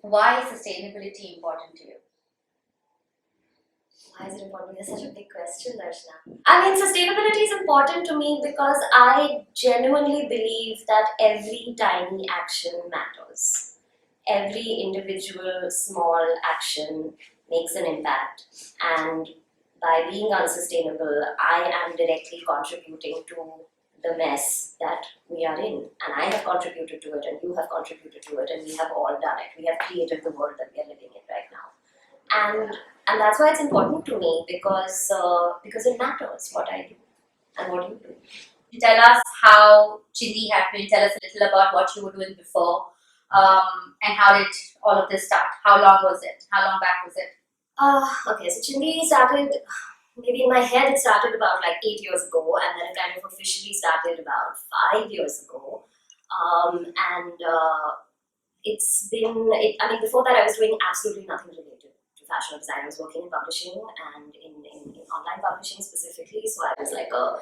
Why is sustainability important to you? Why is it important? That's such a big question, Darshana. I mean, sustainability is important to me because I genuinely believe that every tiny action matters. Every individual small action makes an impact, and by being unsustainable, I am directly contributing to the mess that we are in. And I have contributed to it, and you have contributed to it, and we have all done it. We have created the world that we are living in right now. And that's why it's important to me because it matters what I do and what you do. Tell us how Chindi happened. Tell us a little about what you were doing before, and how did all of this start? How long was it? How long back was it? Okay, so Chindi started, maybe in my head it started about like 8 years ago, and then it kind of officially started about 5 years ago. It's been, I mean, before that I was doing absolutely nothing related to fashion design. I was working in publishing and in online publishing specifically. So I was like a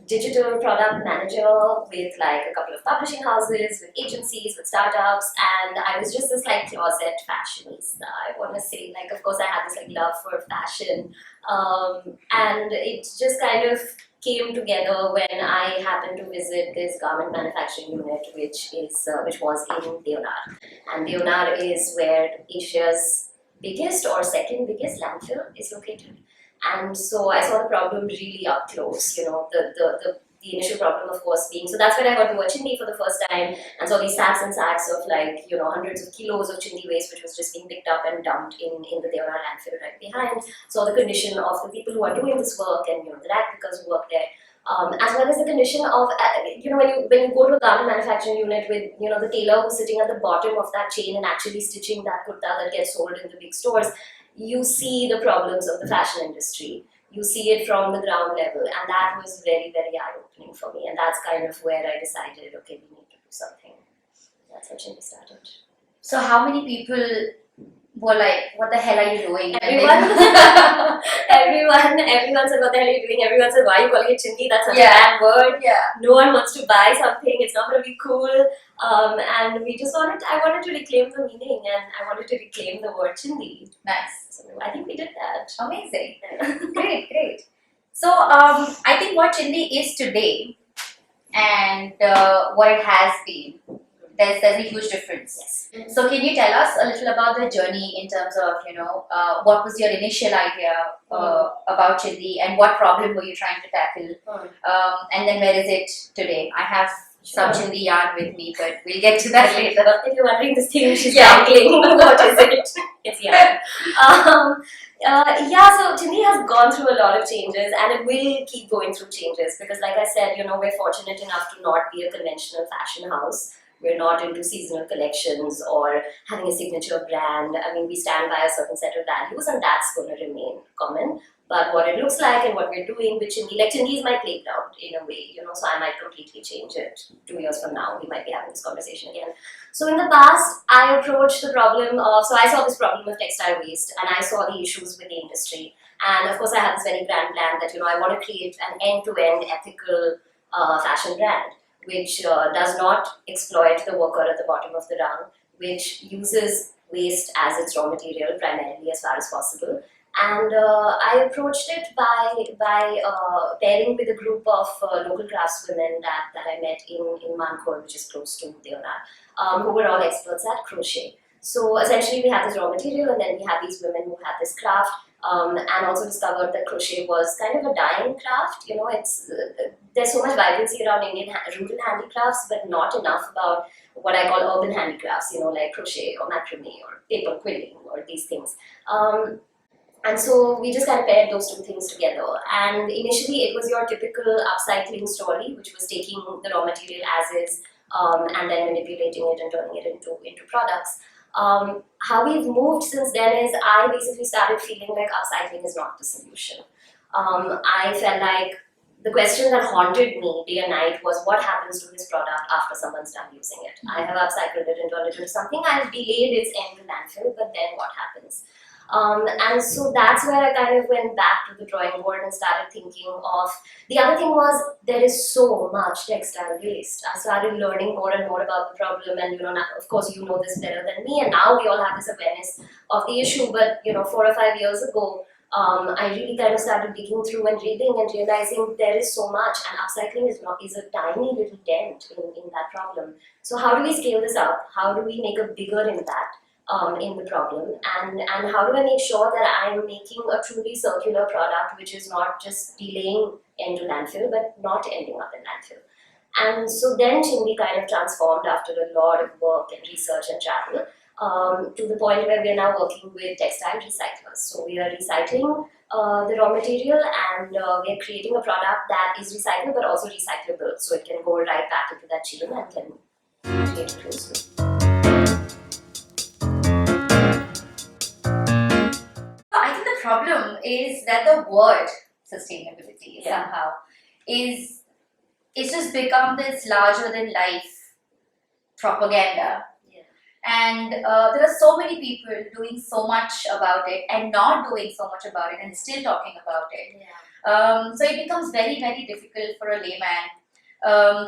digital product manager with like a couple of publishing houses, with agencies, with startups, and I was just this like closet fashionista. I want to say, like, of course I had this like love for fashion, and it just kind of came together when I happened to visit this garment manufacturing unit, which was in Deonar, and Deonar is where Asia's biggest or second biggest landfill is located. And so I saw the problem really up close, the initial problem, of course, being, so that's when I got to watch Chindi for the first time and saw these sacks and sacks of like, hundreds of kilos of Chindi waste, which was just being picked up and dumped in the Deonar landfill right behind. Saw the condition of the people who are doing this work and, the rag pickers who work there. As well as the condition of, when you go to a garment manufacturing unit with, the tailor who's sitting at the bottom of that chain and actually stitching that kurta that gets sold in the big stores, you see the problems of the fashion industry. You see it from the ground level, and that was very, very eye-opening for me. And that's kind of where I decided, okay, we need to do something. That's how Chindi started. So how many people were like, what the hell are you doing? Everyone said, what the hell are you doing? Everyone said, why are you calling it Chindi? That's such a bad word. Yeah. No one wants to buy something. It's not going to be cool. And I wanted to reclaim the meaning, and I wanted to reclaim the word Chindi. Nice. So I think we did that. Amazing. Great. So I think what Chindi is today and what it has been, there's a huge difference. Yes. So can you tell us a little about the journey in terms of, what was your initial idea about Chindi and what problem were you trying to tackle? And then where is it today? I have some Chindi yarn with me, but we'll get to that later. If you're wondering this thing she's dangling, what is it? It's yarn. So Chindi has gone through a lot of changes, and it will keep going through changes because, like I said, we're fortunate enough to not be a conventional fashion house. We're not into seasonal collections or having a signature brand. I mean, we stand by a certain set of values, and that's going to remain common. But what it looks like and what we're doing with Chindi, like Chindi is my playground in a way, so I might completely change it 2 years from now. We might be having this conversation again. So in the past, I approached the problem of, so I saw this problem of textile waste, and I saw the issues with the industry. And of course, I had this very grand plan that, I want to create an end-to-end ethical fashion brand, which does not exploit the worker at the bottom of the rung, which uses waste as its raw material primarily as far as possible. And I approached it by pairing with a group of local craftswomen that I met in Mankhor, which is close to Deonar, who were all experts at crochet. So essentially we had this raw material, and then we had these women who had this craft, and also discovered that crochet was kind of a dying craft. There's so much vibrancy around Indian rural handicrafts, but not enough about what I call urban handicrafts, like crochet or macrame or paper quilling or these things. And so we just kind of paired those two things together. And initially it was your typical upcycling story, which was taking the raw material as is, and then manipulating it and turning it into products. How we've moved since then is I basically started feeling like upcycling is not the solution. I felt like the question that haunted me day and night was what happens to this product after someone's done using it. I have upcycled it and turned it into something. I've delayed its end to landfill, but then what happens? And so that's where I kind of went back to the drawing board and started thinking of the other thing was there is so much textile waste. I started learning more and more about the problem, and now, of course you know this better than me, and now we all have this awareness of the issue. But 4 or 5 years ago, I really kind of started digging through and reading and realizing there is so much, and upcycling is a tiny little dent in that problem. So how do we scale this up? How do we make a bigger impact in the problem, and how do I make sure that I'm making a truly circular product which is not just delaying into landfill but not ending up in landfill? And so then Chindi kind of transformed after a lot of work and research and travel to the point where we are now working with textile recyclers. So we are recycling the raw material, and we are creating a product that is recycled but also recyclable, so it can go right back into that chain and can create a closed loop. I think the problem is that the word sustainability Yeah. somehow is it's just become this larger than life propaganda. Yeah. And there are so many people doing so much about it and not doing so much about it and still talking about it. Yeah. So it becomes very, very difficult for a layman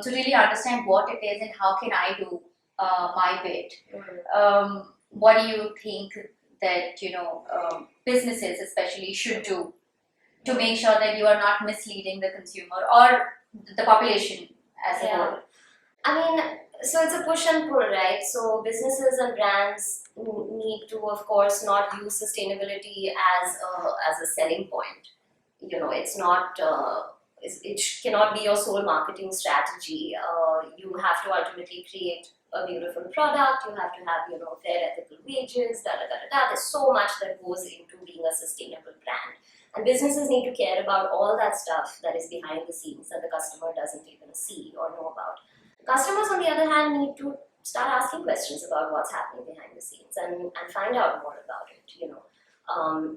to really understand what it is and how can I do my bit. What do you think that businesses especially should do to make sure that you are not misleading the consumer or the population as a Yeah. whole? I mean, so it's a push and pull, right? So businesses and brands need to, of course, not use sustainability as a selling point. It's not. It cannot be your sole marketing strategy. You have to ultimately create a beautiful product. You have to have fair ethical wages. Da da da da da. There's so much that goes into being a sustainable brand, and businesses need to care about all that stuff that is behind the scenes that the customer doesn't even see or know about. Customers, on the other hand, need to start asking questions about what's happening behind the scenes and find out more about it.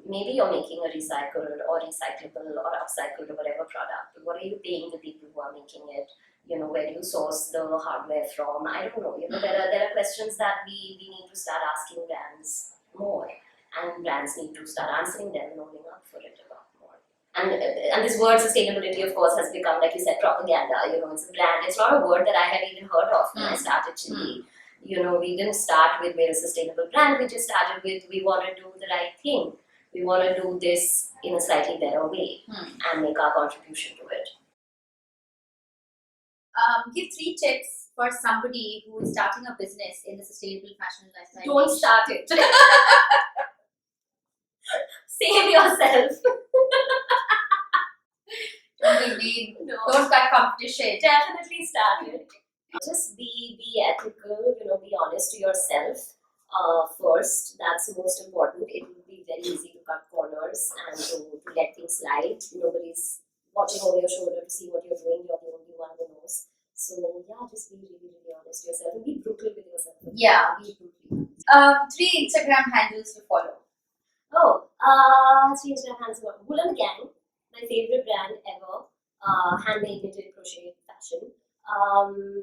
Maybe you're making a recycled or recyclable or upcycled or whatever product, but what are you paying the people who are making it? Where do you source the hardware from? I don't know. There are questions that we need to start asking brands more, and brands need to start answering them and owning up for it a lot more. And this word sustainability, of course, has become, like you said, propaganda. It's a brand. It's not a word that I had even heard of when I started Chindi. We didn't start with we're a sustainable brand. We just started with we want to do the right thing. We want to do this in a slightly better way and make our contribution to it. Give 3 tips for somebody who is starting a business in the sustainable fashion and lifestyle. Don't niche. start it. Save yourself. Don't be mean. No. Don't start competition. Definitely start it. Just be ethical, be honest to yourself first. That's most important. It will be very easy to cut corners and to let things slide. Nobody's watching over your shoulder to see what you're doing. You're the only one who knows. So yeah, just be really, really honest to yourself and be brutal with yourself. Yeah. Be brutal. 3 Instagram handles to follow. Oh, 3 Instagram handles. Wool and the Gang, my favorite brand ever. Handmade, knitted, crochet, fashion.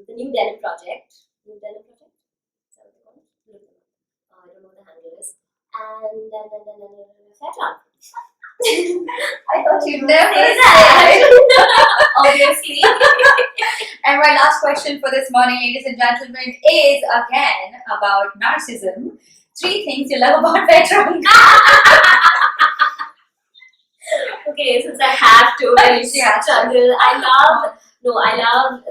The New Denim Project. New Denim Project? Is that what they call it? Look them up. I don't know what the handle is. And then Fairtrunk. I thought you'd never say say that. Obviously. And my last question for this morning, ladies and gentlemen, is again about narcissism. 3 things you love about Fairtrunk. Okay, since I have to, Yeah. jungle. I love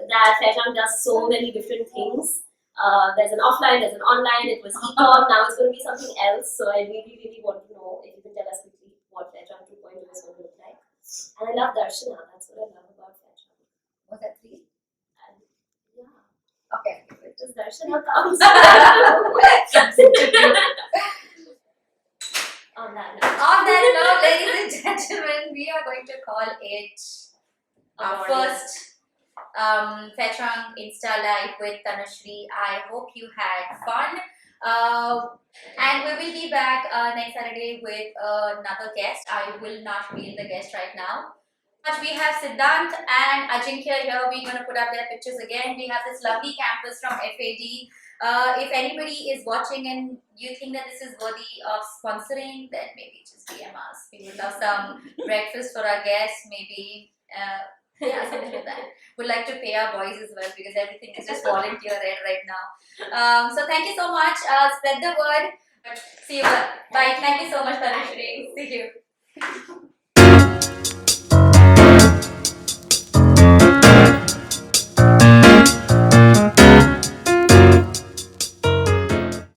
that Fairtrunk does so many different things. There's an offline, there's an online, it was e-com, now it's going to be something else. So I really, really want to know if you can tell us quickly what Fairtrunk 2.0 is going to look like. And I love Darshana, that's what I love about Fairtrunk. Was that 3? And yeah, Okay. just Darshana comes. On that note, ladies and gentlemen, we are going to call it our first Fairtrunk Insta Live with Tanushri. I hope you had fun. And we will be back next Saturday with another guest. I will not reveal the guest right now. But we have Siddhant and Ajinkya here. We're going to put up their pictures again. We have this lovely campus from FAD. If anybody is watching and you think that this is worthy of sponsoring, then maybe just DM us. We would love some breakfast for our guests, maybe. Yeah, something like that. Would like to pay our boys as well because everything is just volunteer right now. So thank you so much. Spread the word. See you. Bye. Thank you so much, Tanushri. See you.